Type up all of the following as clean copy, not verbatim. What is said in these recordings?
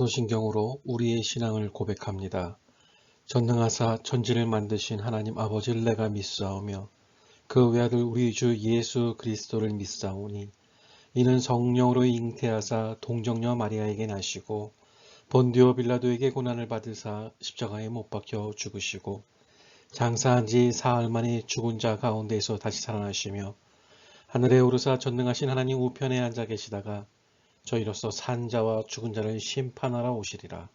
사도신경으로 우리의 신앙을 고백합니다. 전능하사 천지를 만드신 하나님 아버지를 내가 믿사오며 그 외아들 우리 주 예수 그리스도를 믿사오니 이는 성령으로 잉태하사 동정녀 마리아에게 나시고 본디오 빌라도에게 고난을 받으사 십자가에 못 박혀 죽으시고 장사한 지 사흘 만에 죽은 자 가운데서 다시 살아나시며 하늘에 오르사 전능하신 하나님 우편에 앉아 계시다가 저희로서 산 자와 죽은 자를 심판하러 오시리라.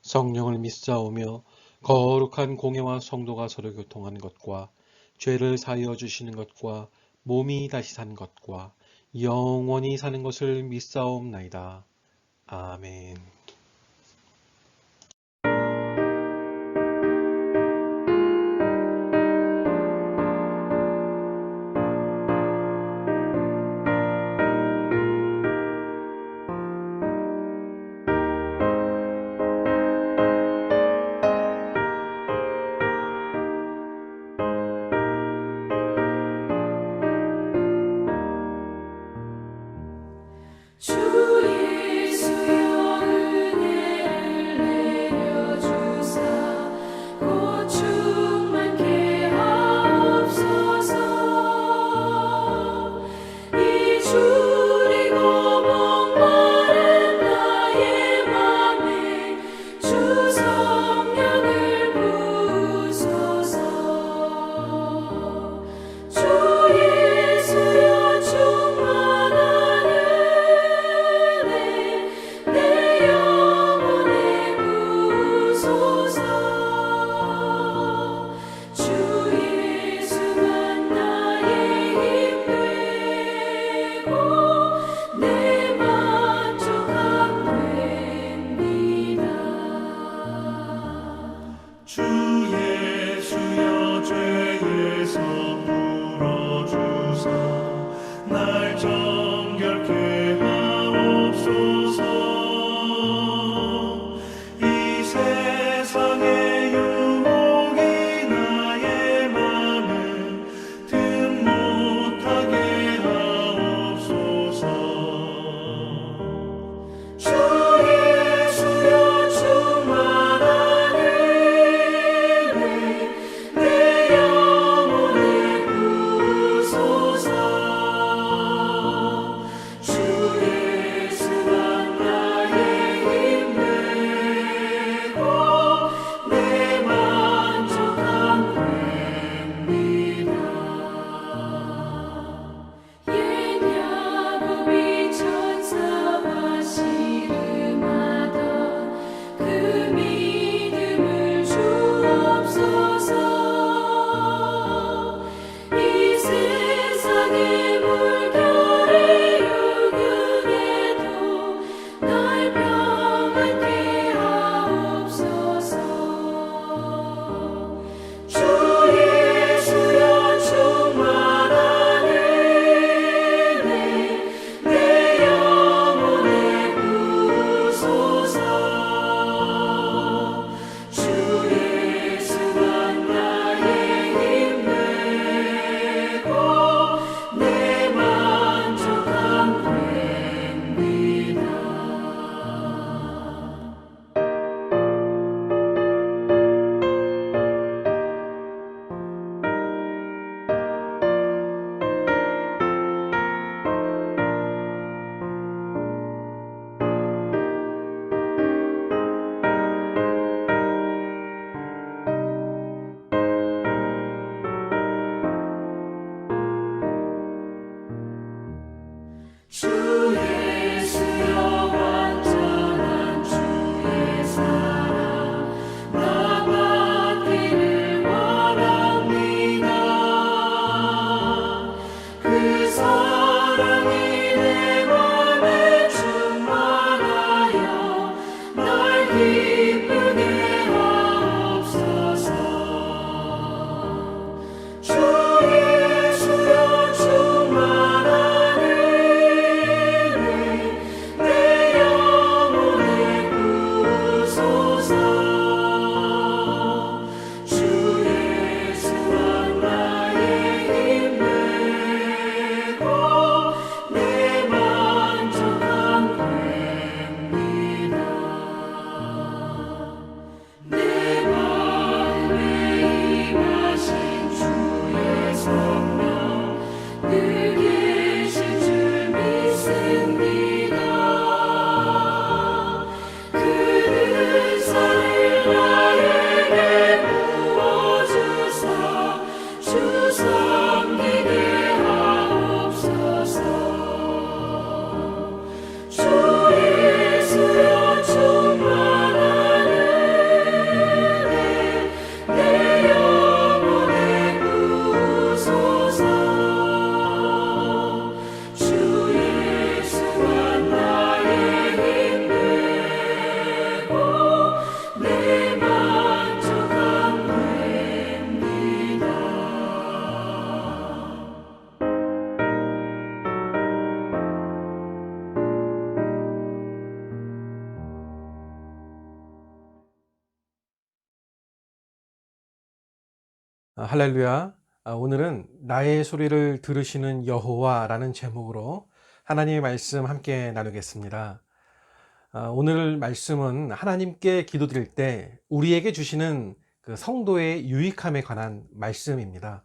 성령을 믿사오며 거룩한 공예와 성도가 서로 교통하는 것과 죄를 사하여 주시는 것과 몸이 다시 산 것과 영원히 사는 것을 믿사옵나이다. 아멘. 주 예수여 할렐루야. 오늘은 나의 소리를 들으시는 여호와라는 제목으로 하나님의 말씀 함께 나누겠습니다. 오늘 말씀은 하나님께 기도드릴 때 우리에게 주시는 그 성도의 유익함에 관한 말씀입니다.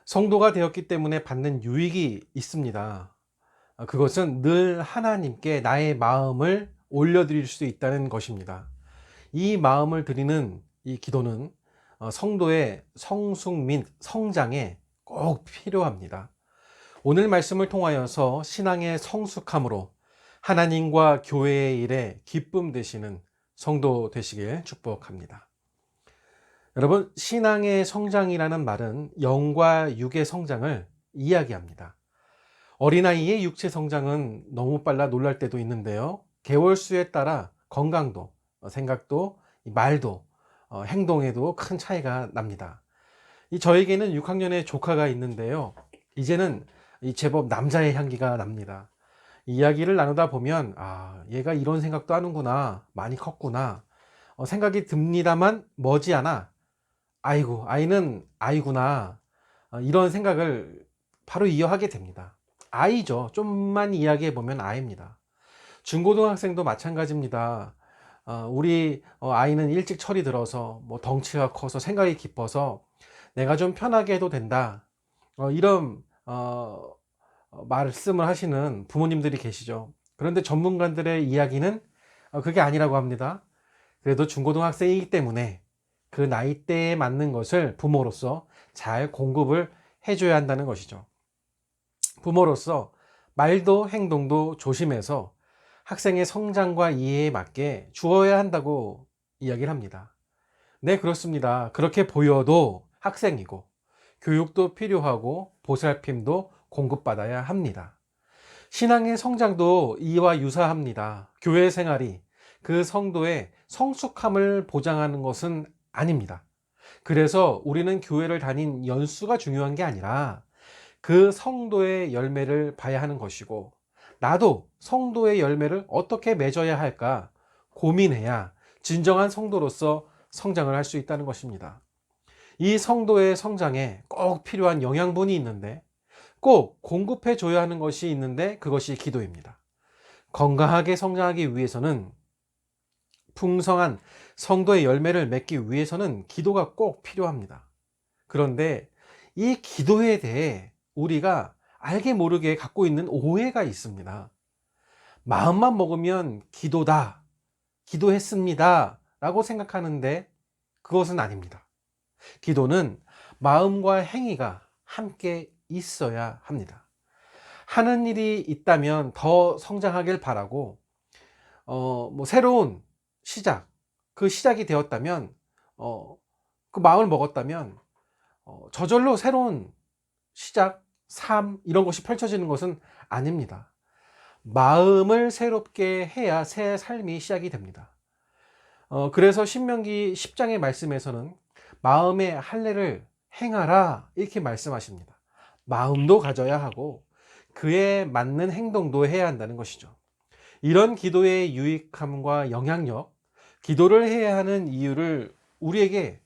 성도가 되었기 때문에 받는 유익이 있습니다. 그것은 늘 하나님께 나의 마음을 올려드릴 수 있다는 것입니다. 이 마음을 드리는 이 기도는 성도의 성숙 및 성장에 꼭 필요합니다. 오늘 말씀을 통하여서 신앙의 성숙함으로 하나님과 교회의 일에 기쁨 되시는 성도 되시길 축복합니다. 여러분, 신앙의 성장이라는 말은 영과 육의 성장을 이야기합니다. 어린아이의 육체 성장은 너무 빨라 놀랄 때도 있는데요. 개월수에 따라 건강도, 생각도, 말도, 행동에도 큰 차이가 납니다. 저에게는 6학년의 조카가 있는데요. 이제는 제법 남자의 향기가 납니다. 이야기를 나누다 보면 얘가 이런 생각도 하는구나, 많이 컸구나 생각이 듭니다만 머지않아 아이고, 아이는 아이구나 이런 생각을 바로 이어하게 됩니다. 아이죠. 좀만 이야기해 보면 아이입니다. 중고등학생도 마찬가지입니다. 우리 아이는 일찍 철이 들어서 덩치가 커서 생각이 깊어서 내가 좀 편하게 해도 된다, 이런 말씀을 하시는 부모님들이 계시죠. 그런데 전문가들의 이야기는 그게 아니라고 합니다. 그래도 중고등학생이기 때문에 그 나이대에 맞는 것을 부모로서 잘 공급을 해줘야 한다는 것이죠. 부모로서 말도 행동도 조심해서 학생의 성장과 이해에 맞게 주어야 한다고 이야기를 합니다. 네, 그렇습니다. 그렇게 보여도 학생이고 교육도 필요하고 보살핌도 공급받아야 합니다. 신앙의 성장도 이와 유사합니다. 교회 생활이 그 성도의 성숙함을 보장하는 것은 아닙니다. 그래서 우리는 교회를 다닌 연수가 중요한 게 아니라 그 성도의 열매를 봐야 하는 것이고, 나도 성도의 열매를 어떻게 맺어야 할까 고민해야 진정한 성도로서 성장을 할 수 있다는 것입니다. 이 성도의 성장에 꼭 필요한 영양분이 있는데, 꼭 공급해 줘야 하는 것이 있는데, 그것이 기도입니다. 건강하게 성장하기 위해서는, 풍성한 성도의 열매를 맺기 위해서는 기도가 꼭 필요합니다. 그런데 이 기도에 대해 우리가 알게 모르게 갖고 있는 오해가 있습니다. 마음만 먹으면 기도다, 기도했습니다 라고 생각하는데 그것은 아닙니다. 기도는 마음과 행위가 함께 있어야 합니다. 하는 일이 있다면 더 성장하길 바라고, 새로운 시작, 그 시작이 되었다면, 그 마음을 먹었다면, 저절로 새로운 시작, 삶, 이런 것이 펼쳐지는 것은 아닙니다. 마음을 새롭게 해야 새 삶이 시작이 됩니다. 그래서 신명기 10장의 말씀에서는 마음의 할례를 행하라 이렇게 말씀하십니다. 마음도 가져야 하고 그에 맞는 행동도 해야 한다는 것이죠. 이런 기도의 유익함과 영향력, 기도를 해야 하는 이유를 우리에게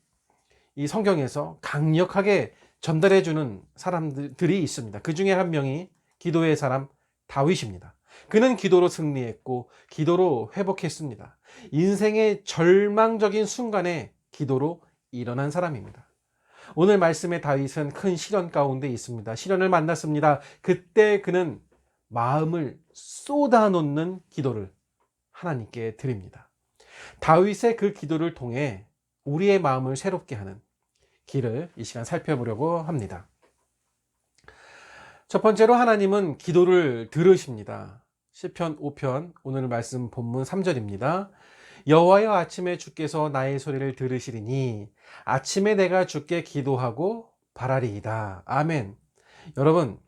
이 성경에서 강력하게 전달해 주는 사람들이 있습니다. 그 중에 한 명이 기도의 사람 다윗입니다. 그는 기도로 승리했고 기도로 회복했습니다. 인생의 절망적인 순간에 기도로 일어난 사람입니다. 오늘 말씀의 다윗은 큰 시련 가운데 있습니다. 시련을 만났습니다. 그때 그는 마음을 쏟아놓는 기도를 하나님께 드립니다. 다윗의 그 기도를 통해 우리의 마음을 새롭게 하는 길을 이 시간 살펴보려고 합니다. 첫 번째로 하나님은 기도를 들으십니다. 시편 5편 오늘 말씀 본문 3절입니다. 여호와여, 아침에 주께서 나의 소리를 들으시리니 아침에 내가 주께 기도하고 바라리이다. 아멘. 여러분,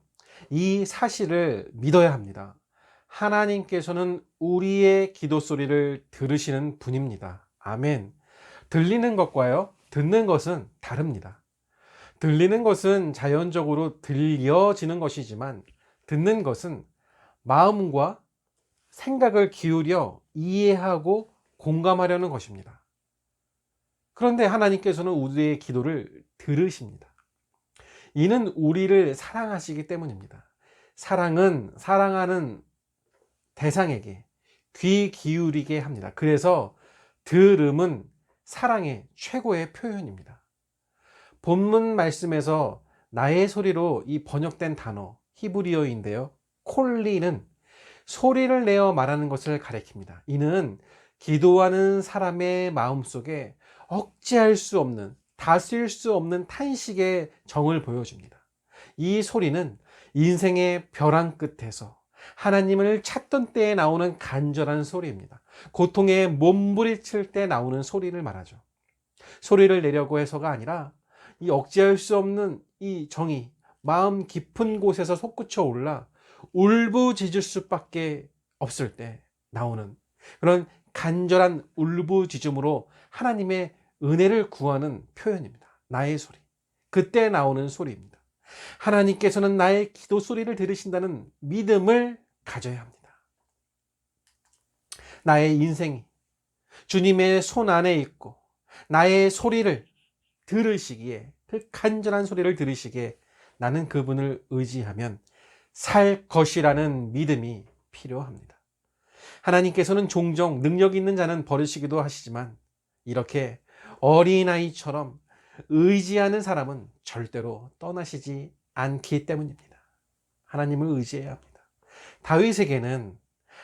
이 사실을 믿어야 합니다. 하나님께서는 우리의 기도 소리를 들으시는 분입니다. 아멘. 들리는 것과요, 듣는 것은 다릅니다. 들리는 것은 자연적으로 들려지는 것이지만 듣는 것은 마음과 생각을 기울여 이해하고 공감하려는 것입니다. 그런데 하나님께서는 우리의 기도를 들으십니다. 이는 우리를 사랑하시기 때문입니다. 사랑은 사랑하는 대상에게 귀 기울이게 합니다. 그래서 들음은 사랑의 최고의 표현입니다. 본문 말씀에서 나의 소리로 이 번역된 단어 히브리어인데요, 콜리는 소리를 내어 말하는 것을 가리킵니다. 이는 기도하는 사람의 마음속에 억제할 수 없는, 다스릴 수 없는 탄식의 정을 보여줍니다. 이 소리는 인생의 벼랑 끝에서 하나님을 찾던 때에 나오는 간절한 소리입니다. 고통에 몸부림칠 때 나오는 소리를 말하죠. 소리를 내려고 해서가 아니라 이 억제할 수 없는 이 정이 마음 깊은 곳에서 솟구쳐 올라 울부짖을 수밖에 없을 때 나오는 그런 간절한 울부짖음으로 하나님의 은혜를 구하는 표현입니다. 나의 소리, 그때 나오는 소리입니다. 하나님께서는 나의 기도 소리를 들으신다는 믿음을 가져야 합니다. 나의 인생이 주님의 손 안에 있고 나의 소리를 들으시기에, 그 간절한 소리를 들으시기에 나는 그분을 의지하면 살 것이라는 믿음이 필요합니다. 하나님께서는 종종 능력 있는 자는 버리시기도 하시지만 이렇게 어린아이처럼 의지하는 사람은 절대로 떠나시지 않기 때문입니다. 하나님을 의지해야 합니다. 다윗에게는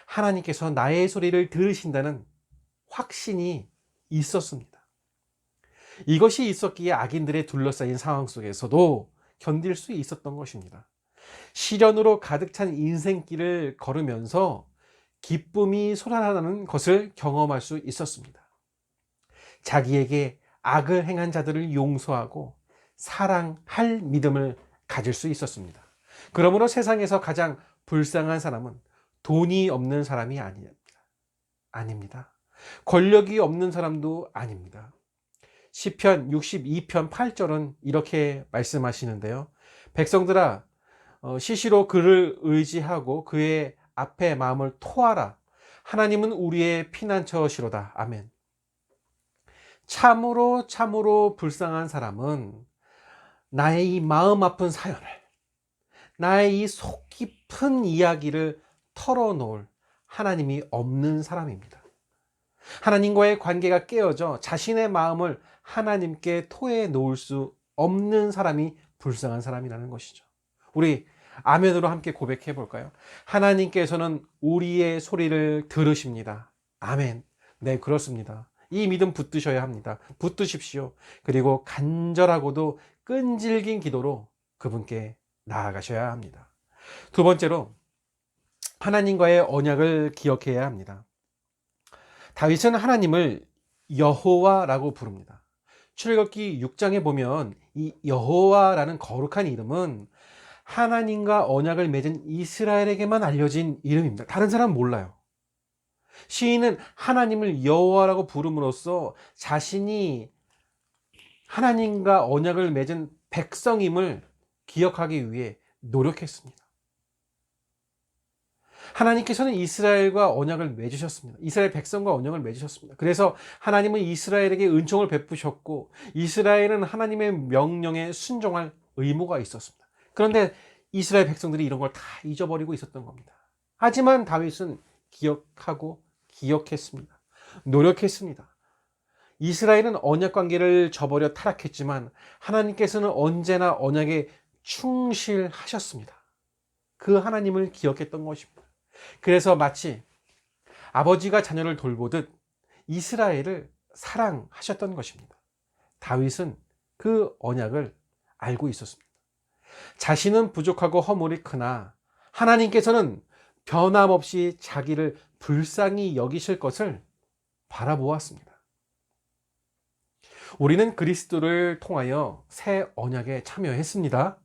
하나님께서 나의 소리를 들으신다는 확신이 있었습니다. 이것이 있었기에 악인들의 둘러싸인 상황 속에서도 견딜 수 있었던 것입니다. 시련으로 가득 찬 인생길을 걸으면서 기쁨이 솟아나는 것을 경험할 수 있었습니다. 자기에게 악을 행한 자들을 용서하고 사랑할 믿음을 가질 수 있었습니다. 그러므로 세상에서 가장 불쌍한 사람은 돈이 없는 사람이 아닙니다. 권력이 없는 사람도 아닙니다. 시편 62편 8절은 이렇게 말씀하시는데요. 백성들아, 시시로 그를 의지하고 그의 앞에 마음을 토하라. 하나님은 우리의 피난처시로다. 아멘. 참으로 참으로 불쌍한 사람은 나의 이 마음 아픈 사연을, 나의 이 속 깊은 이야기를 털어놓을 하나님이 없는 사람입니다. 하나님과의 관계가 깨어져 자신의 마음을 하나님께 토해 놓을 수 없는 사람이 불쌍한 사람이라는 것이죠. 우리 아멘으로 함께 고백해 볼까요? 하나님께서는 우리의 소리를 들으십니다. 아멘. 네, 그렇습니다. 이 믿음 붙드셔야 합니다. 붙드십시오. 그리고 간절하고도 끈질긴 기도로 그분께 나아가셔야 합니다. 두 번째로, 하나님과의 언약을 기억해야 합니다. 다윗은 하나님을 여호와라고 부릅니다. 출애굽기 6장에 보면 이 여호와라는 거룩한 이름은 하나님과 언약을 맺은 이스라엘에게만 알려진 이름입니다. 다른 사람은 몰라요. 시인은 하나님을 여호와라고 부름으로써 자신이 하나님과 언약을 맺은 백성임을 기억하기 위해 노력했습니다. 하나님께서는 이스라엘과 언약을 맺으셨습니다. 이스라엘 백성과 언약을 맺으셨습니다. 그래서 하나님은 이스라엘에게 은총을 베푸셨고 이스라엘은 하나님의 명령에 순종할 의무가 있었습니다. 그런데 이스라엘 백성들이 이런 걸 다 잊어버리고 있었던 겁니다. 하지만 다윗은 기억하고 기억했습니다. 노력했습니다. 이스라엘은 언약 관계를 저버려 타락했지만 하나님께서는 언제나 언약에 충실하셨습니다. 그 하나님을 기억했던 것입니다. 그래서 마치 아버지가 자녀를 돌보듯 이스라엘을 사랑하셨던 것입니다. 다윗은 그 언약을 알고 있었습니다. 자신은 부족하고 허물이 크나 하나님께서는 변함없이 자기를 불쌍히 여기실 것을 바라보았습니다. 우리는 그리스도를 통하여 새 언약에 참여했습니다.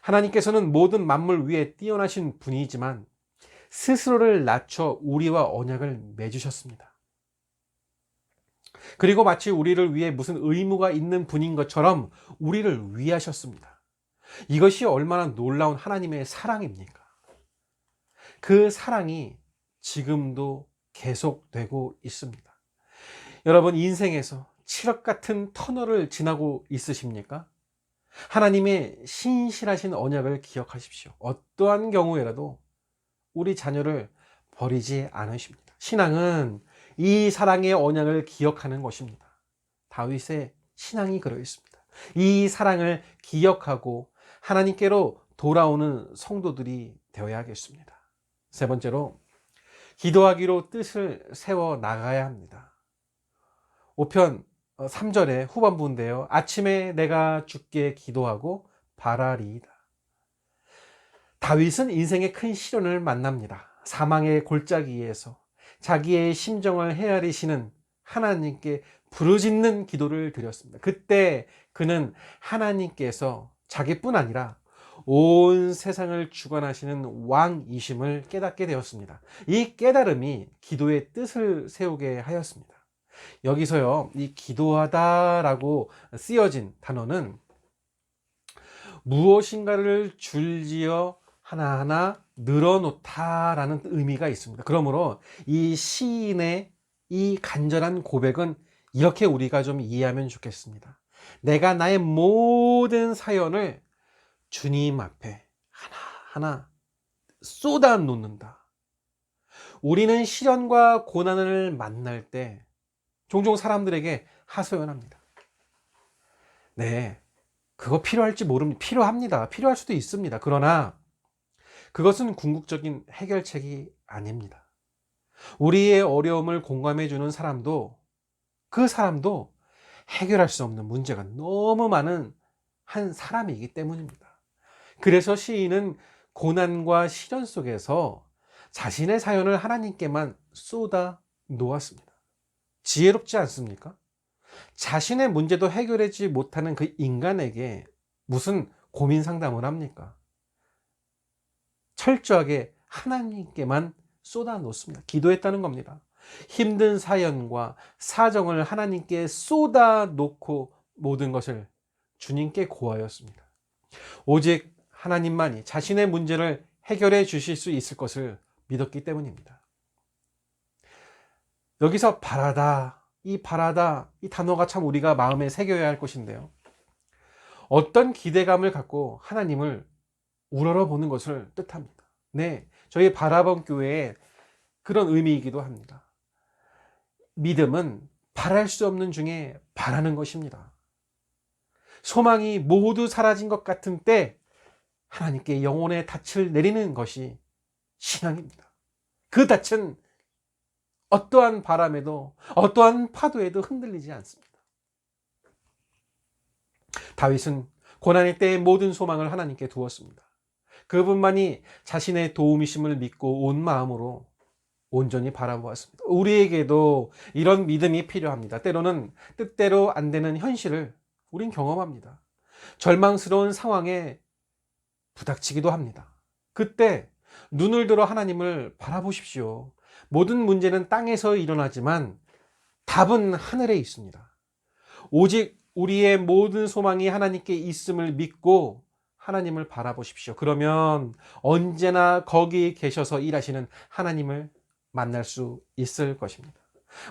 하나님께서는 모든 만물 위에 뛰어나신 분이지만 스스로를 낮춰 우리와 언약을 맺으셨습니다. 그리고 마치 우리를 위해 무슨 의무가 있는 분인 것처럼 우리를 위하셨습니다. 이것이 얼마나 놀라운 하나님의 사랑입니까? 그 사랑이 지금도 계속되고 있습니다. 여러분, 인생에서 칠흑 같은 터널을 지나고 있으십니까? 하나님의 신실하신 언약을 기억하십시오. 어떠한 경우에라도 우리 자녀를 버리지 않으십니다. 신앙은 이 사랑의 언약을 기억하는 것입니다. 다윗의 신앙이 그러 있습니다. 이 사랑을 기억하고 하나님께로 돌아오는 성도들이 되어야겠습니다. 세 번째로, 기도하기로 뜻을 세워 나가야 합니다. 5편 3절의 후반부인데요. 아침에 내가 주께 기도하고 바라리이다. 다윗은 인생의 큰 시련을 만납니다. 사망의 골짜기에서 자기의 심정을 헤아리시는 하나님께 부르짖는 기도를 드렸습니다. 그때 그는 하나님께서 자기뿐 아니라 온 세상을 주관하시는 왕이심을 깨닫게 되었습니다. 이 깨달음이 기도의 뜻을 세우게 하였습니다. 여기서요, 이 기도하다라고 쓰여진 단어는 무엇인가를 줄지어 하나하나 늘어놓다라는 의미가 있습니다. 그러므로 이 시인의 이 간절한 고백은 이렇게 우리가 좀 이해하면 좋겠습니다. 내가 나의 모든 사연을 주님 앞에 하나하나 쏟아 놓는다. 우리는 시련과 고난을 만날 때 종종 사람들에게 하소연합니다. 네, 그거 필요할지 모릅니다. 필요합니다. 필요할 수도 있습니다. 그러나 그것은 궁극적인 해결책이 아닙니다. 우리의 어려움을 공감해 주는 사람도, 그 사람도 해결할 수 없는 문제가 너무 많은 한 사람이기 때문입니다. 그래서 시인은 고난과 시련 속에서 자신의 사연을 하나님께만 쏟아 놓았습니다. 지혜롭지 않습니까? 자신의 문제도 해결하지 못하는 그 인간에게 무슨 고민 상담을 합니까? 철저하게 하나님께만 쏟아 놓습니다. 기도했다는 겁니다. 힘든 사연과 사정을 하나님께 쏟아 놓고 모든 것을 주님께 고하였습니다. 오직 하나님만이 자신의 문제를 해결해 주실 수 있을 것을 믿었기 때문입니다. 여기서 바라다, 이 단어가 참 우리가 마음에 새겨야 할 것인데요. 어떤 기대감을 갖고 하나님을 우러러보는 것을 뜻합니다. 네, 저희 바라본 교회의 그런 의미이기도 합니다. 믿음은 바랄 수 없는 중에 바라는 것입니다. 소망이 모두 사라진 것 같은 때 하나님께 영혼의 닻을 내리는 것이 신앙입니다. 그 닻은 어떠한 바람에도 어떠한 파도에도 흔들리지 않습니다. 다윗은 고난의 때의 모든 소망을 하나님께 두었습니다. 그분만이 자신의 도움이심을 믿고 온 마음으로 온전히 바라보았습니다. 우리에게도 이런 믿음이 필요합니다. 때로는 뜻대로 안 되는 현실을 우린 경험합니다. 절망스러운 상황에 부닥치기도 합니다. 그때 눈을 들어 하나님을 바라보십시오. 모든 문제는 땅에서 일어나지만 답은 하늘에 있습니다. 오직 우리의 모든 소망이 하나님께 있음을 믿고 하나님을 바라보십시오. 그러면 언제나 거기 계셔서 일하시는 하나님을 만날 수 있을 것입니다.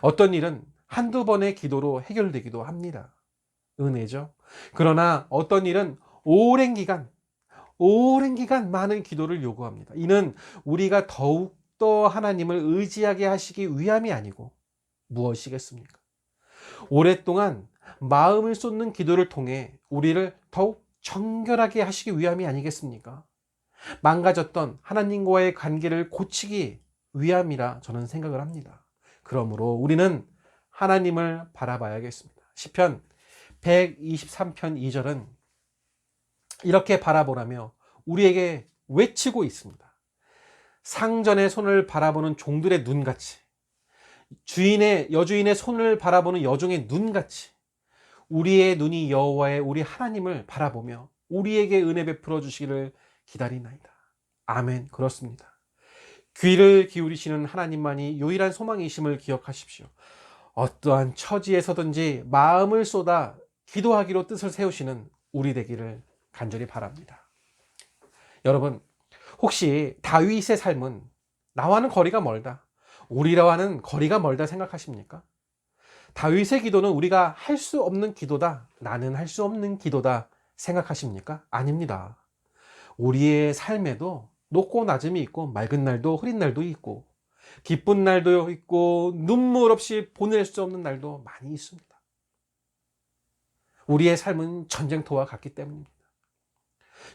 어떤 일은 한두 번의 기도로 해결되기도 합니다. 은혜죠. 그러나 어떤 일은 오랜 기간 많은 기도를 요구합니다. 이는 우리가 더욱더 하나님을 의지하게 하시기 위함이 아니고 무엇이겠습니까? 오랫동안 마음을 쏟는 기도를 통해 우리를 더욱 정결하게 하시기 위함이 아니겠습니까? 망가졌던 하나님과의 관계를 고치기 위함이라 저는 생각을 합니다. 그러므로 우리는 하나님을 바라봐야겠습니다. 시편 123편 2절은 이렇게 바라보라며 우리에게 외치고 있습니다. 상전의 손을 바라보는 종들의 눈같이, 여주인의 손을 바라보는 여종의 눈같이 우리의 눈이 여호와의 우리 하나님을 바라보며 우리에게 은혜 베풀어 주시기를 기다리나이다. 아멘. 그렇습니다. 귀를 기울이시는 하나님만이 유일한 소망이심을 기억하십시오. 어떠한 처지에서든지 마음을 쏟아 기도하기로 뜻을 세우시는 우리 되기를 간절히 바랍니다. 여러분, 혹시 다윗의 삶은 나와는 거리가 멀다, 우리와는 거리가 멀다 생각하십니까? 다윗의 기도는 우리가 할 수 없는 기도다, 나는 할 수 없는 기도다 생각하십니까? 아닙니다. 우리의 삶에도 높고 낮음이 있고 맑은 날도 흐린 날도 있고 기쁜 날도 있고 눈물 없이 보낼 수 없는 날도 많이 있습니다. 우리의 삶은 전쟁터와 같기 때문입니다.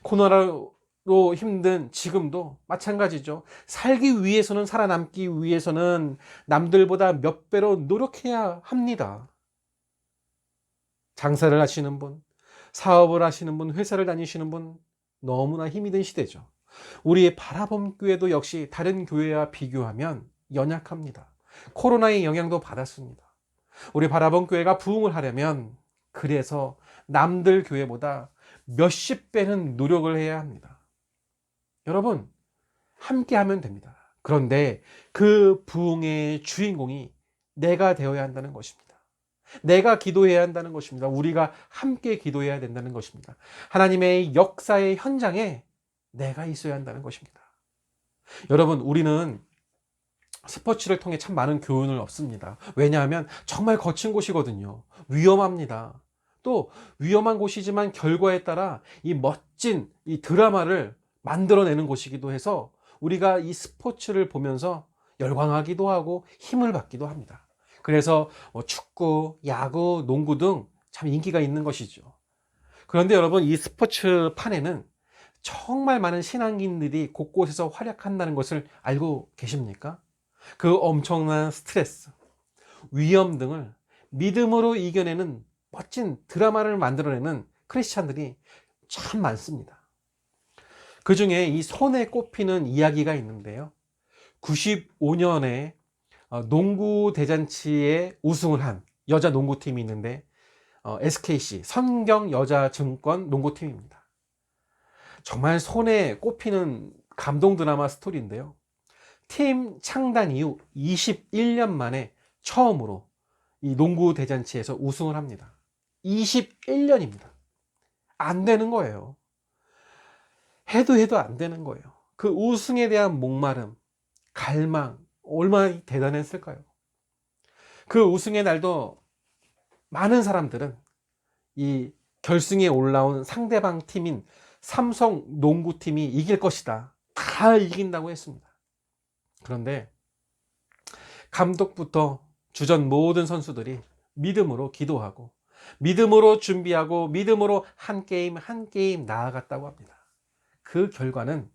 코로나로 힘든 지금도 마찬가지죠. 살기 위해서는, 살아남기 위해서는 남들보다 몇 배로 노력해야 합니다. 장사를 하시는 분, 사업을 하시는 분, 회사를 다니시는 분, 너무나 힘이 든 시대죠. 우리의 바라봄 교회도 역시 다른 교회와 비교하면 연약합니다. 코로나의 영향도 받았습니다. 우리 바라봄 교회가 부흥을 하려면 그래서 남들 교회보다 몇십 배는 노력을 해야 합니다. 여러분, 함께 하면 됩니다. 그런데 그 부흥의 주인공이 내가 되어야 한다는 것입니다. 내가 기도해야 한다는 것입니다. 우리가 함께 기도해야 된다는 것입니다. 하나님의 역사의 현장에 내가 있어야 한다는 것입니다. 여러분, 우리는 스포츠를 통해 참 많은 교훈을 얻습니다. 왜냐하면 정말 거친 곳이거든요. 위험합니다. 또 위험한 곳이지만 결과에 따라 이 멋진 이 드라마를 만들어내는 곳이기도 해서 우리가 이 스포츠를 보면서 열광하기도 하고 힘을 받기도 합니다. 그래서 축구, 야구, 농구 등 참 인기가 있는 것이죠. 그런데 여러분, 이 스포츠판에는 정말 많은 신앙인들이 곳곳에서 활약한다는 것을 알고 계십니까? 그 엄청난 스트레스, 위험 등을 믿음으로 이겨내는 멋진 드라마를 만들어내는 크리스찬들이 참 많습니다. 그 중에 이 손에 꼽히는 이야기가 있는데요. 95년에 농구 대잔치에 우승을 한 여자 농구팀이 있는데 SKC 성경여자증권 농구팀입니다. 정말 손에 꼽히는 감동 드라마 스토리인데요. 팀 창단 이후 21년 만에 처음으로 이 농구 대잔치에서 우승을 합니다. 21년입니다. 안 되는 거예요. 해도 안 되는 거예요. 그 우승에 대한 목마름, 갈망, 얼마나 대단했을까요? 그 우승의 날도 많은 사람들은 이 결승에 올라온 상대방 팀인 삼성 농구팀이 이길 것이다. 다 이긴다고 했습니다. 그런데 감독부터 주전 모든 선수들이 믿음으로 기도하고 믿음으로 준비하고 믿음으로 한 게임 한 게임 나아갔다고 합니다. 그 결과는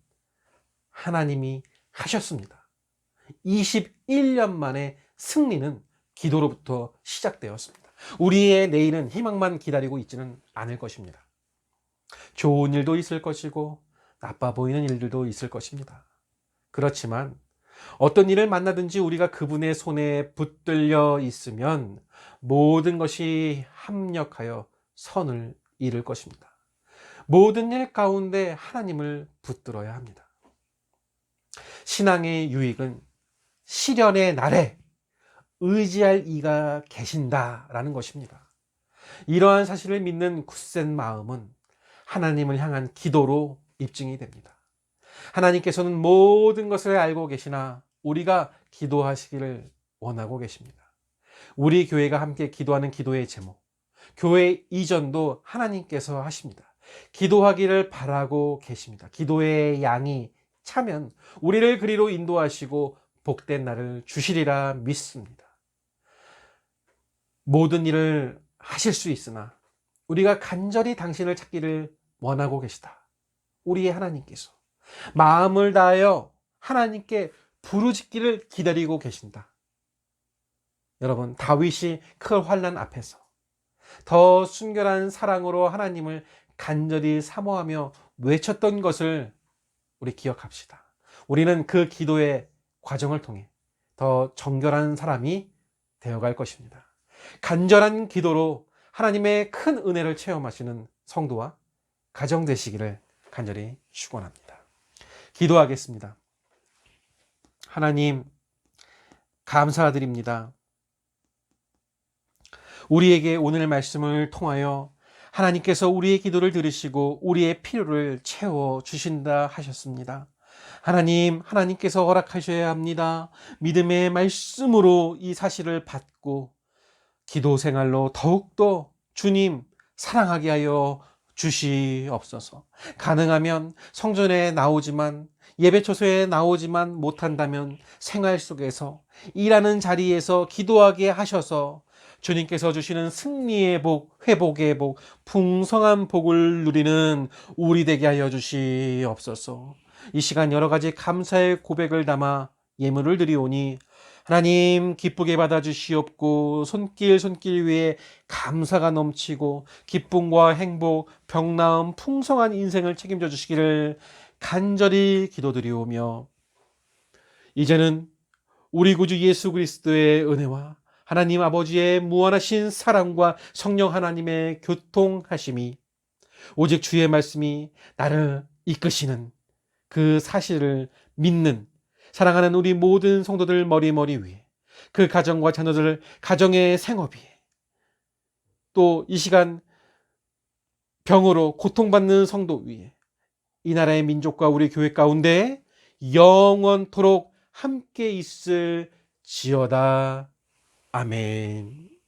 하나님이 하셨습니다. 21년 만에 승리는 기도로부터 시작되었습니다. 우리의 내일은 희망만 기다리고 있지는 않을 것입니다. 좋은 일도 있을 것이고 나빠 보이는 일들도 있을 것입니다. 그렇지만 어떤 일을 만나든지 우리가 그분의 손에 붙들려 있으면 모든 것이 합력하여 선을 이룰 것입니다. 모든 일 가운데 하나님을 붙들어야 합니다. 신앙의 유익은 시련의 날에 의지할 이가 계신다라는 것입니다. 이러한 사실을 믿는 굳센 마음은 하나님을 향한 기도로 입증이 됩니다. 하나님께서는 모든 것을 알고 계시나 우리가 기도하시기를 원하고 계십니다. 우리 교회가 함께 기도하는 기도의 제목, 교회 이전도 하나님께서 하십니다. 기도하기를 바라고 계십니다. 기도의 양이 차면 우리를 그리로 인도하시고 복된 날을 주시리라 믿습니다. 모든 일을 하실 수 있으나 우리가 간절히 당신을 찾기를 원하고 계시다. 우리의 하나님께서 마음을 다하여 하나님께 부르짖기를 기다리고 계신다. 여러분, 다윗이 큰 환난 앞에서 더 순결한 사랑으로 하나님을 간절히 사모하며 외쳤던 것을 우리 기억합시다. 우리는 그 기도의 과정을 통해 더 정결한 사람이 되어갈 것입니다. 간절한 기도로 하나님의 큰 은혜를 체험하시는 성도와 가정 되시기를 간절히 축원합니다. 기도하겠습니다. 하나님, 감사드립니다. 우리에게 오늘 말씀을 통하여 하나님께서 우리의 기도를 들으시고 우리의 필요를 채워 주신다 하셨습니다. 하나님, 하나님께서 허락하셔야 합니다. 믿음의 말씀으로 이 사실을 받고 기도 생활로 더욱더 주님 사랑하게 하여 주시옵소서. 가능하면 성전에 나오지만 예배 초소에 나오지만 못한다면 생활 속에서 일하는 자리에서 기도하게 하셔서 주님께서 주시는 승리의 복, 회복의 복, 풍성한 복을 누리는 우리 되게 하여 주시옵소서. 이 시간 여러 가지 감사의 고백을 담아 예물을 드리오니 하나님 기쁘게 받아주시옵고 손길 위에 감사가 넘치고 기쁨과 행복, 병나음, 풍성한 인생을 책임져 주시기를 간절히 기도드리오며 이제는 우리 구주 예수 그리스도의 은혜와 하나님 아버지의 무한하신 사랑과 성령 하나님의 교통하심이 오직 주의 말씀이 나를 이끄시는 그 사실을 믿는 사랑하는 우리 모든 성도들 머리 위에 그 가정과 자녀들 가정의 생업 위에 또 이 시간 병으로 고통받는 성도 위에 이 나라의 민족과 우리 교회 가운데 영원토록 함께 있을지어다. 아멘.